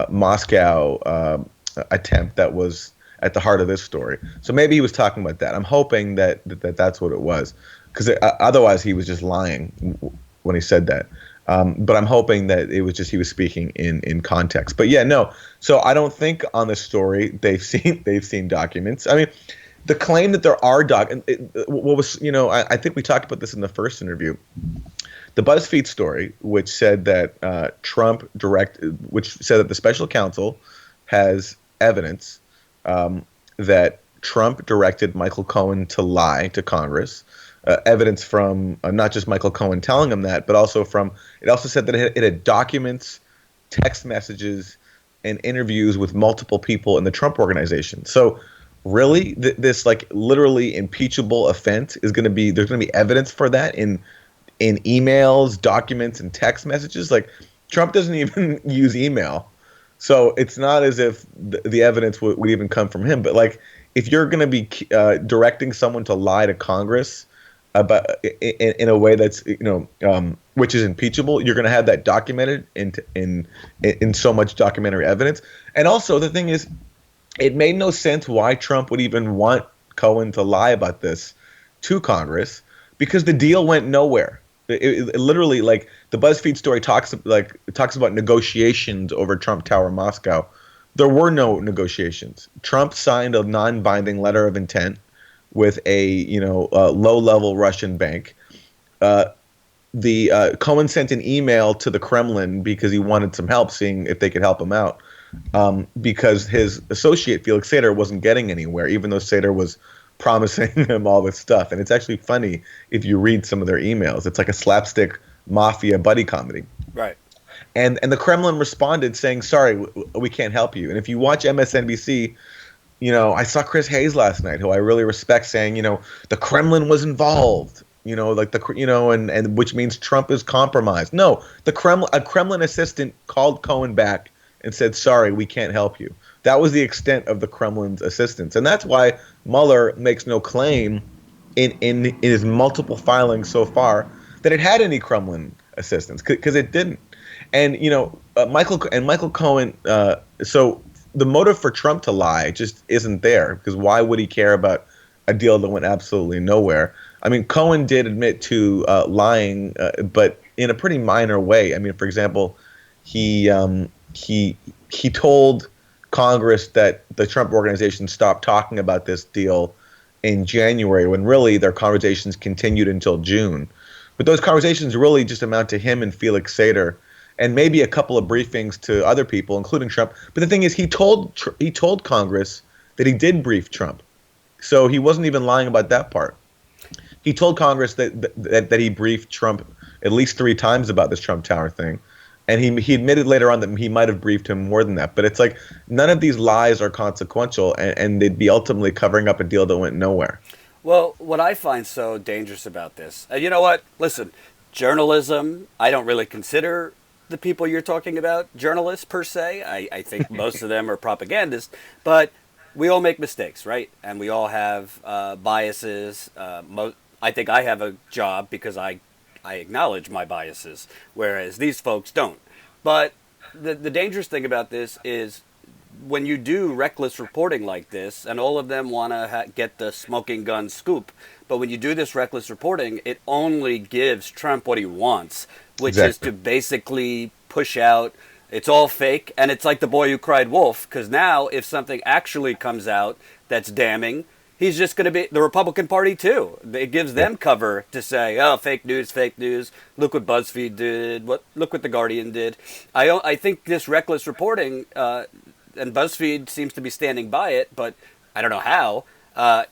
Moscow attempt that was at the heart of this story. So maybe he was talking about that. I'm hoping that that's what it was, because otherwise he was just lying when he said that. But I'm hoping that it was just he was speaking in context. But yeah, no. So I don't think on this story they've seen documents. I mean, the claim that there are I think we talked about this in the first interview. The BuzzFeed story, which said that which said that the special counsel has evidence that Trump directed Michael Cohen to lie to Congress. Evidence from not just Michael Cohen telling him that, but also it also said that it had documents, text messages, and interviews with multiple people in the Trump organization. So really, this like literally impeachable offense there's going to be evidence for that in emails, documents, and text messages. Like, Trump doesn't even use email. So it's not as if the evidence would even come from him. But like, if you're going to be directing someone to lie to Congress about in a way that's which is impeachable, you're going to have that documented in so much documentary evidence. And also the thing is, it made no sense why Trump would even want Cohen to lie about this to Congress, because the deal went nowhere. It literally, like, the BuzzFeed story talks about negotiations over Trump Tower Moscow. There were no negotiations. Trump signed a non-binding letter of intent with a low-level Russian bank. Cohen sent an email to the Kremlin because he wanted some help, seeing if they could help him out, because his associate Felix Sater wasn't getting anywhere, even though Sater was promising him all this stuff. And it's actually funny if you read some of their emails. It's like a slapstick mafia buddy comedy. Right. And the Kremlin responded saying, sorry, we can't help you. And if you watch MSNBC, I saw Chris Hayes last night, who I really respect, saying, the Kremlin was involved, and which means Trump is compromised. No, a Kremlin assistant called Cohen back and said, sorry, we can't help you. That was the extent of the Kremlin's assistance. And that's why Mueller makes no claim in his multiple filings so far that it had any Kremlin assistance, because it didn't. And, Michael Cohen, so the motive for Trump to lie just isn't there, because why would he care about a deal that went absolutely nowhere? I mean, Cohen did admit to lying, but in a pretty minor way. I mean, for example, he told Congress that the Trump organization stopped talking about this deal in January, when really their conversations continued until June. But those conversations really just amount to him and Felix Sater, and maybe a couple of briefings to other people, including Trump. But the thing is, he told Congress that he did brief Trump, so he wasn't even lying about that part. He told Congress that he briefed Trump at least 3 times about this Trump Tower thing, and he admitted later on that he might have briefed him more than that. But it's like none of these lies are consequential, and they'd be ultimately covering up a deal that went nowhere. Well, what I find so dangerous about this, and you know what? Listen, journalism, I don't really consider the people you're talking about journalists per se. I think most of them are propagandists, but we all make mistakes, right? And we all have biases. I think I have a job because I acknowledge my biases, whereas these folks don't. But the dangerous thing about this is when you do reckless reporting like this, and all of them want to get the smoking gun scoop, but when you do this reckless reporting, it only gives Trump what he wants, which is to basically push out, it's all fake, and it's like the boy who cried wolf, because now if something actually comes out that's damning, he's just going to be the Republican Party too. It gives them cover to say, oh, fake news, look what BuzzFeed did, look what The Guardian did. I think this reckless reporting, and BuzzFeed seems to be standing by it, but I don't know how,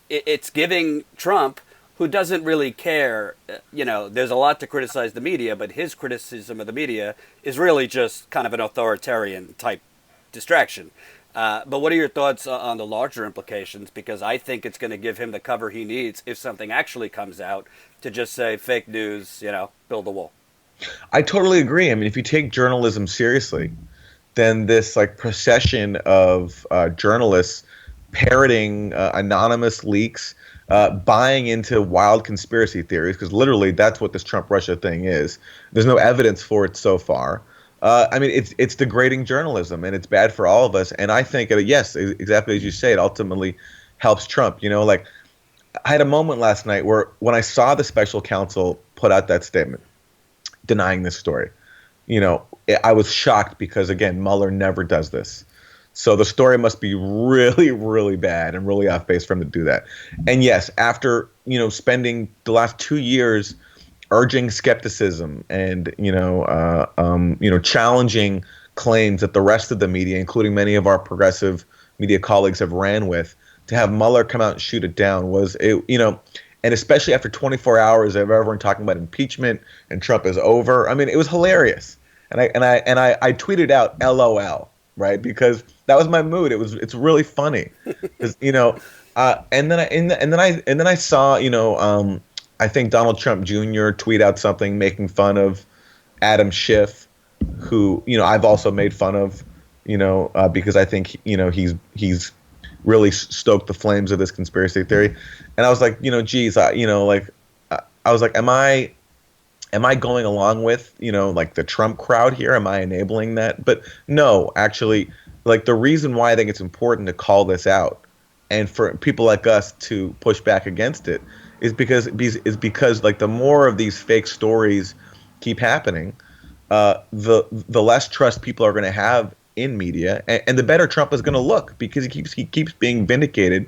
it's giving Trump, who doesn't really care, there's a lot to criticize the media, but his criticism of the media is really just kind of an authoritarian type distraction. But what are your thoughts on the larger implications? Because I think it's going to give him the cover he needs if something actually comes out to just say fake news, build a wall. I totally agree. I mean, if you take journalism seriously, then this procession of journalists parroting anonymous leaks, buying into wild conspiracy theories, because literally that's what this Trump-Russia thing is. There's no evidence for it so far. I mean, it's degrading journalism, and it's bad for all of us. And I think, yes, exactly as you say, it ultimately helps Trump. I had a moment last night where when I saw the special counsel put out that statement denying this story, I was shocked because, again, Mueller never does this. So the story must be really, really bad and really off base for him to do that. And yes, after, spending the last 2 years urging skepticism and, challenging claims that the rest of the media, including many of our progressive media colleagues, have ran with, to have Mueller come out and shoot it down and especially after 24 hours of everyone talking about impeachment and Trump is over. I mean, it was hilarious. And I tweeted out LOL, right? Because that was my mood. It's really funny. And then I saw, I think Donald Trump Jr. tweet out something making fun of Adam Schiff, who, I've also made fun of, because I think, he's really stoked the flames of this conspiracy theory. And I was like, geez, I was like, am I going along with, the Trump crowd here? Am I enabling that? But no, actually, the reason why I think it's important to call this out and for people like us to push back against it is because the more of these fake stories keep happening, the less trust people are going to have in media, and the better Trump is going to look, because he keeps being vindicated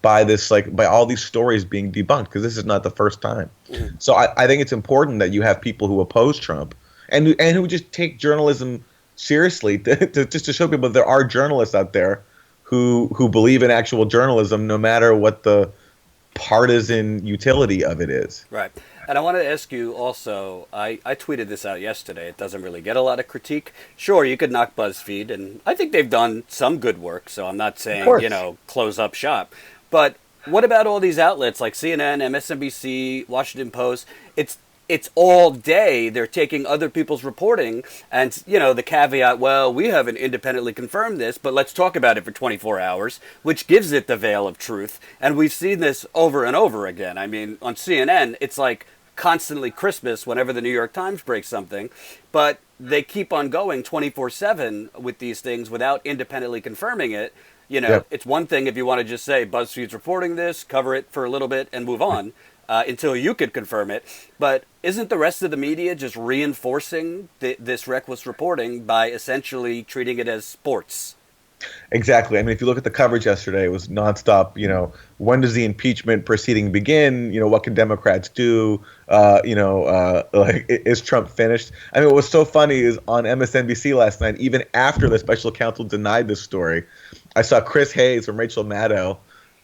by all these stories being debunked, because this is not the first time. So I think it's important that you have people who oppose Trump and who just take journalism seriously just to show people that there are journalists out there who believe in actual journalism, no matter what the partisan utility of it is. Right. And I want to ask you also, I tweeted this out yesterday. It doesn't really get a lot of critique. Sure, you could knock BuzzFeed, and I think they've done some good work, so I'm not saying, close up shop. But what about all these outlets like CNN, MSNBC, Washington Post? It's all day they're taking other people's reporting and, the caveat, well, we haven't independently confirmed this, but let's talk about it for 24 hours, which gives it the veil of truth. And we've seen this over and over again. I mean, on CNN, it's like constantly Christmas whenever the New York Times breaks something, but they keep on going 24/7 with these things without independently confirming it. Yep. It's one thing if you want to just say BuzzFeed's reporting this, cover it for a little bit and move on. Until you could confirm it. But isn't the rest of the media just reinforcing this reckless reporting by essentially treating it as sports? Exactly. I mean, if you look at the coverage yesterday, it was nonstop. When does the impeachment proceeding begin? What can Democrats do? Is Trump finished? I mean, what was so funny is on MSNBC last night, even after the special counsel denied this story, I saw Chris Hayes and Rachel Maddow.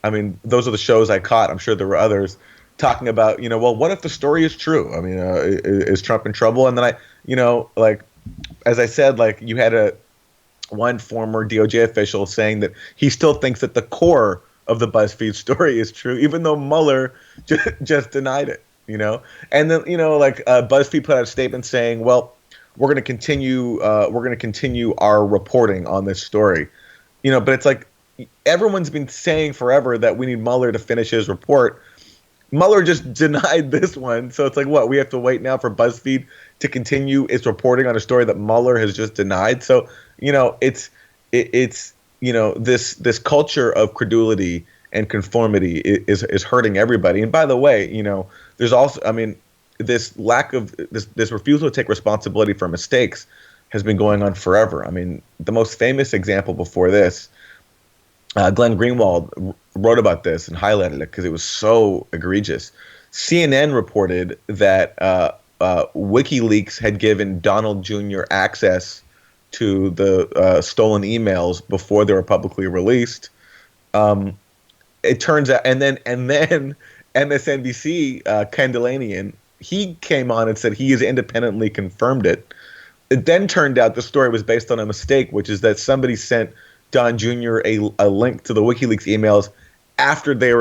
I mean, those are the shows I caught. I'm sure there were others talking about, well, what if the story is true? I mean, is Trump in trouble? And then as I said, you had one former DOJ official saying that he still thinks that the core of the BuzzFeed story is true, even though Mueller just denied it, And then, BuzzFeed put out a statement saying, well, we're going to continue our reporting on this story, but it's like everyone's been saying forever that we need Mueller to finish his report. Mueller just denied this one, so it's like, what, we have to wait now for BuzzFeed to continue its reporting on a story that Mueller has just denied? So, it's this culture of credulity and conformity is hurting everybody. And by the way, there's also, I mean, this lack of this refusal to take responsibility for mistakes has been going on forever. I mean, the most famous example before this, Glenn Greenwald wrote about this and highlighted it because it was so egregious. CNN reported that WikiLeaks had given Donald Jr. access to the stolen emails before they were publicly released. It turns out, and then MSNBC, Candelanian, he came on and said he has independently confirmed it. It then turned out the story was based on a mistake, which is that somebody sent Don Jr. a link to the WikiLeaks emails after they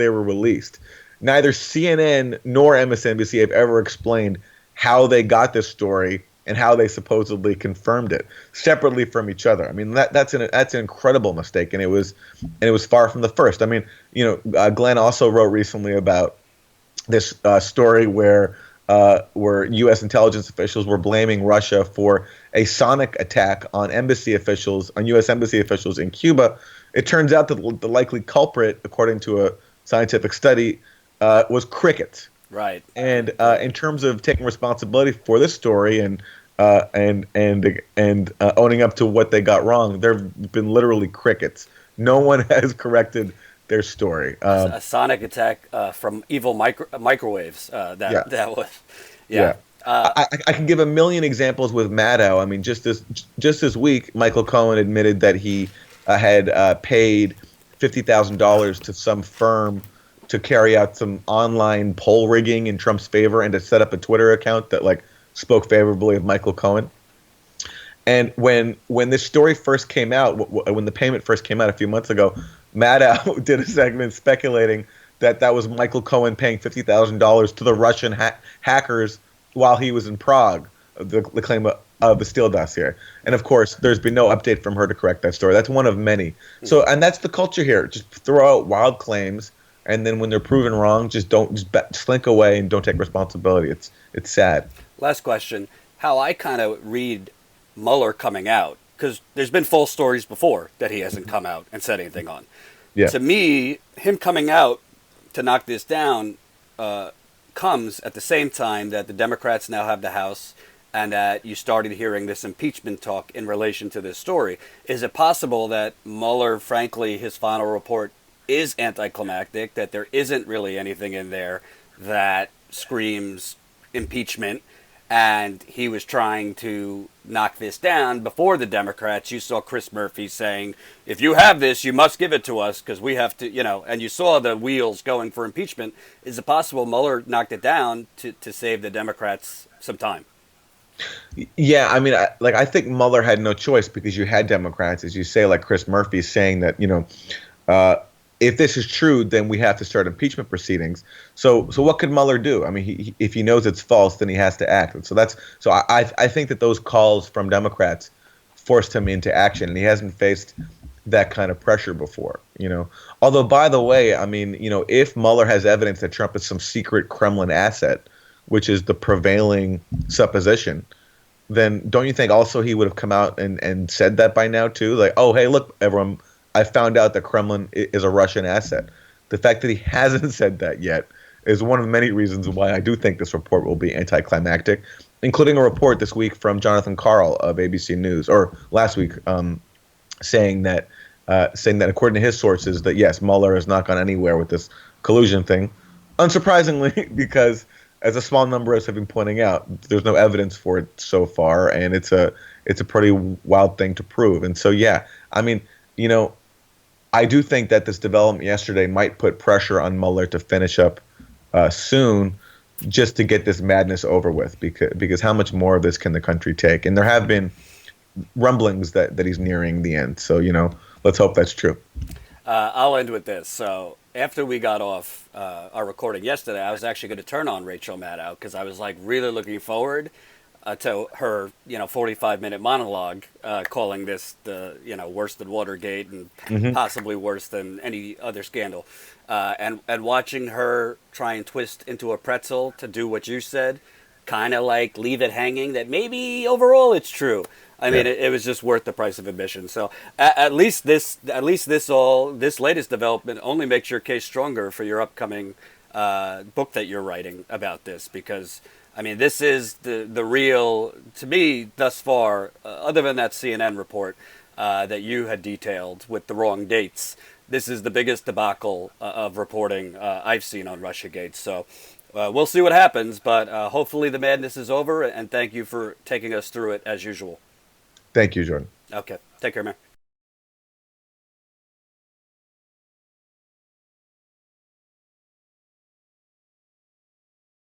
were released. Neither CNN nor MSNBC have ever explained how they got this story and how they supposedly confirmed it separately from each other. I mean, that's an incredible mistake, and it was far from the first. I mean, Glenn also wrote recently about this story where U.S. intelligence officials were blaming Russia for a sonic attack on U.S. embassy officials in Cuba. It turns out that the likely culprit, according to a scientific study, was crickets. Right. And in terms of taking responsibility for this story and owning up to what they got wrong, there have been literally crickets. No one has corrected their story. A sonic attack from evil microwaves. That was. Yeah. I can give a million examples with Maddow. I mean, just this week, Michael Cohen admitted that he had paid $50,000 to some firm to carry out some online poll rigging in Trump's favor and to set up a Twitter account that spoke favorably of Michael Cohen. And when this story first came out, when the payment first came out a few months ago, Maddow did a segment speculating that was Michael Cohen paying $50,000 to the Russian hackers while he was in Prague, the claim of the Steele dossier. And of course, there's been no update from her to correct that story. That's one of many. So, and that's the culture here. Just throw out wild claims, and then when they're proven wrong, just slink away and don't take responsibility. It's sad. Last question. How I kind of read Mueller coming out, because there's been false stories before that he hasn't come out and said anything on. Yeah. To me, him coming out to knock this down comes at the same time that the Democrats now have the House and that you started hearing this impeachment talk in relation to this story. Is it possible that Mueller, frankly, his final report is anticlimactic, that there isn't really anything in there that screams impeachment, and he was trying to knock this down before the Democrats. You saw Chris Murphy saying, if you have this, you must give it to us because we have to, and you saw the wheels going for impeachment. Is it possible Mueller knocked it down to save the Democrats some time? Yeah, I mean, I think Mueller had no choice because you had Democrats, as you say, like Chris Murphy saying that, if this is true, then we have to start impeachment proceedings. So what could Mueller do? I mean, if he knows it's false, then he has to act. And so I think that those calls from Democrats forced him into action, and he hasn't faced that kind of pressure before. Although, by the way, I mean, if Mueller has evidence that Trump is some secret Kremlin asset, which is the prevailing supposition, then don't you think also he would have come out and said that by now too? Like, oh, hey, look, everyone, I found out that Kremlin is a Russian asset. The fact that he hasn't said that yet is one of many reasons why I do think this report will be anticlimactic, including a report this week from Jonathan Karl of ABC News, or last week, saying that according to his sources that, yes, Mueller has not gone anywhere with this collusion thing. Unsurprisingly, because as a small number of us have been pointing out, there's no evidence for it so far, and it's a pretty wild thing to prove. And so, yeah, I mean, I do think that this development yesterday might put pressure on Mueller to finish up soon, just to get this madness over with. Because how much more of this can the country take? And there have been rumblings that he's nearing the end. So let's hope that's true. I'll end with this. So after we got off our recording yesterday, I was actually going to turn on Rachel Maddow because I was like really looking forward to her, 45-minute monologue, calling this the, worse than Watergate and possibly worse than any other scandal, and watching her try and twist into a pretzel to do what you said, kind of like leave it hanging that maybe overall it's true. I mean, it was just worth the price of admission. So at least this latest development only makes your case stronger for your upcoming book that you're writing about this, because I mean, this is the real, to me, thus far, other than that CNN report that you had detailed with the wrong dates, this is the biggest debacle of reporting I've seen on RussiaGate. So we'll see what happens, but hopefully the madness is over, and thank you for taking us through it as usual. Thank you, Jordan. Okay. Take care, man.